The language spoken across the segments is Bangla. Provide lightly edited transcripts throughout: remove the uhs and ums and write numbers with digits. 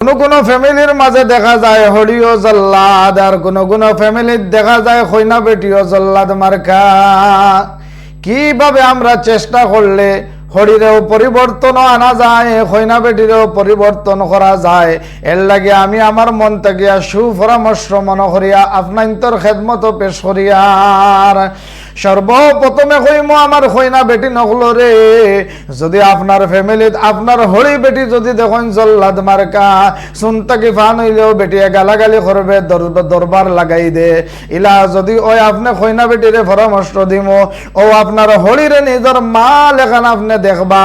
কোন ফ্যামিলির মাঝে দেখা যায় হরিও জল্লাদ, আর কোন ফ্যামিলির দেখা যায় খৈনা বেটিও জল্লাদ মার্কা। কিভাবে আমরা চেষ্টা করলে হরিরেও পরিবর্তন আনা যায়, খৈনা বেটিরেও পরিবর্তন করা যায়, এর লাগে আমি আমার মন থেকে সুপরামর্শ মনে করিয়া আপনার খেদমত পেশ করিয়ার সর্বপ্রথমে কইমো আমার খৈনা বেটি নকল রে, যদি আপনার ফ্যামিলিত আপনার হরি বেটি যদি দেখুন জল্লাদ মার্কা, শুনতাকি ফান হইলেও বেটিয়ে গালাগালি করবে, দরবার লাগাই দে, ইলা যদি ওই আপনি খৈনা বেটিরে পরামর্শ দিমো, ও আপনার হরিরে নিজের মা লেখান আপনি দেখবা,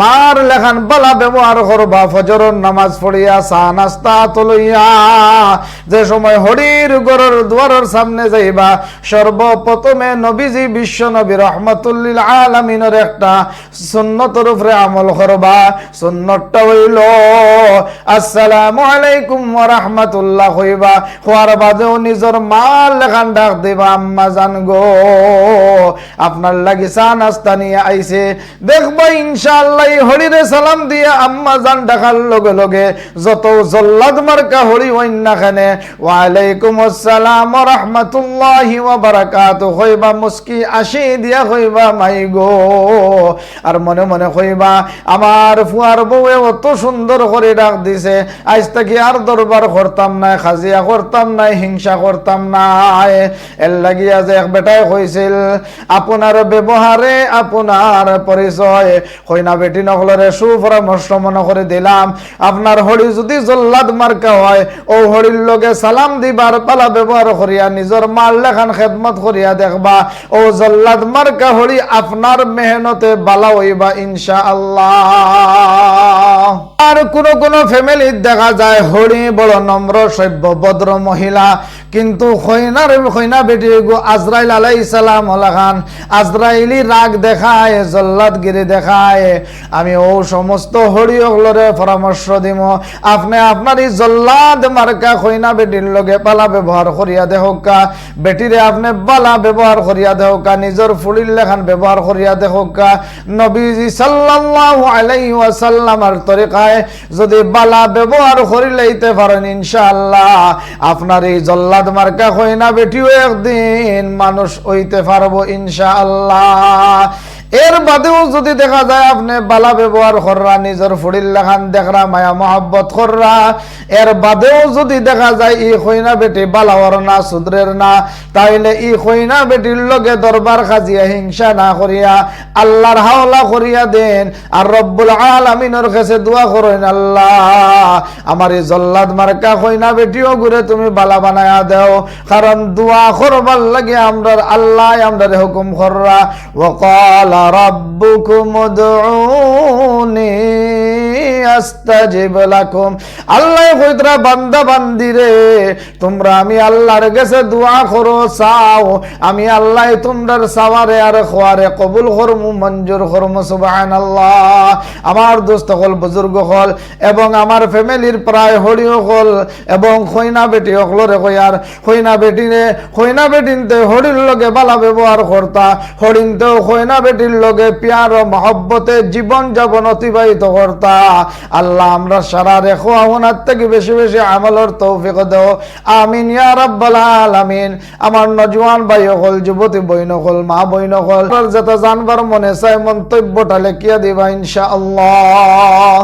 মার লেখান বালা ব্যবহার করবা, ফজরের নামাজ পড়িয়া চা নাস্তা তলইয়া যে সময় হরির ঘরের দুয়ারের সামনে যাইবা, সর্বপ্রথমে নবীজি বিশ্ব নবী রহমাতুল্লিল আলামিনের একটা সুন্নতের উপরে আমল করবা। সুন্নতটা হইল আসসালামু আলাইকুম ওয়া রাহমাতুল্লাহ কইবা, হওয়ার বাদেও নিজের মার লেখান ডাক দিবা, আম্মা জান গো আপনার লাগি চা নাস্তা নিয়ে আইছে, দেখবা ইনশাআল্লাহ হরিরে সালাম দিয়ে আম্মা জান ডাকার লগে লগে যত জল্লাদ মার্কা হরি হইন না খানে ওয়ালাইকুম আসসালাম ওয়া রাহমাতুল্লাহি ওয়া বারাকাতুহু কইবা, মুস্কি আসি দিয়া কইবা মাই গো, আর মনে মনে কইবা আমার ফুয়ার বউয়ে অত সুন্দর করে ডাক দিছে, আজ থেকে আর দরবার করতাম না, খাজিয়া করতাম না, হিংসা করতাম না। এর লাগিয়া যে এক বেটায় কইছিল আপনার ব্যবহারে আপনার পরিচয়, কইনা বেটি নকলরে সুপরামর্শ মনে করে দিলাম, আপনার হরি যদি জল্লাদ মার্কা হয় ও হরির লগে সালাম দিবার পালা ব্যবহার করিয়া নিজের মাল লেখান খেদমত করিয়া দেখবা, ও জল্লাদ মার্কা হরি আপনার মেহনতে বালা হইবা ইনশাআল্লাহ। আর কোন ফ্যামিলি দেখা যায় হরি বড় নম্র সভ্য ভদ্র মহিলা, কিন্তু খৈনা বেটি গো আজরাইল আলাইহিস সালাম ওলাখান আজরাইলি রাগ দেখায়, জল্লাদগিরি দেখায়। আমি ও সমস্ত হরি ওগুলোরে পরামর্শ দিব, আপনি আপনার এই জল্লাদ মার্কা খৈনা বেটির লগে পালা ব্যবহার করিয়া দেহকা, বেটিরে আপনি বালা ব্যবহার করিয়া দেহকা, নিজের ফুলির লেখান ব্যবহার করিয়া দেহকা। নবীজি সাল্লাল্লাহু আলাইহি ওয়াসাল্লামের তরিকায় যদি বালা ব্যবহার করিলেইতে পারেন ইনশাআল্লাহ আপনার এই জল্লাদ মার্কা খৈনা বেটিও একদিন মানুষ হইতে পারবো ইনশাআল্লাহ। এর বাদেও যদি দেখা যায় আপনি বালা ব্যবহার কররা, নিজের ফুড়ির লেখান দেখরা, মায়া মহাব্বত কররা, এর বাদেও যদি দেখা যায় ই খৈনা বেটি বালাওয়ার না, সুদ্রের না, তাইলে ই খৈনা বেটির লগে দরবার খাজিয়া হিংসা না করিয়া আল্লাহর হাওলা করিয়া দেন, আর রব্বুল আলামিনের কাছে দোয়া করেন, আল্লাহ আমার এই জল্লাদ মার্কা খৈনা বেটিও ঘুরে তুমি বালা বানায়া দেও, কারণ দোয়া করবার লাগে আমরা আল্লাহ আমরা হুকুম কররা, ওয়াকাল রাব্বুকুম উদউনি আস্তাজিব লাকুম, আল্লাহ কইতরা বান্দা বান্দিরে তোমরা আমি আল্লাহর কাছে দোয়া করো, চাও, আমি আল্লাহ তোমরার সাওয়ারে আর খোয়ারে কবুল করমু, মঞ্জুর করমু। সুবহানাল্লাহ। আমার দোস্ত হল, বুজুর্গ হল এবং আমার ফ্যামিলির প্রায় হরিও হল এবং খৈনা বেটি হলরে কইয়ার খৈনা বেটিনতে হরির লগে বালা ব্যবহার করতা, হরিনতেও খৈনা বেটির লগে পিয়ার ও মহব্বতে জীবন যাপন অতিবাহিত করতা। আল্লাহ আমরা সারা রেখো আপনার থেকে বেশি বেশি আমলের তৌফিক দাও, আমিন ইয়া রাব্বাল আলামিন। আমার নজওয়ান ভাই হল, যুবতী বইন হল, মা বইন হল, যেটা জানবার মনে চাই মন্তব্যটা লেখিয়া দিবা ইনশাআল্লাহ।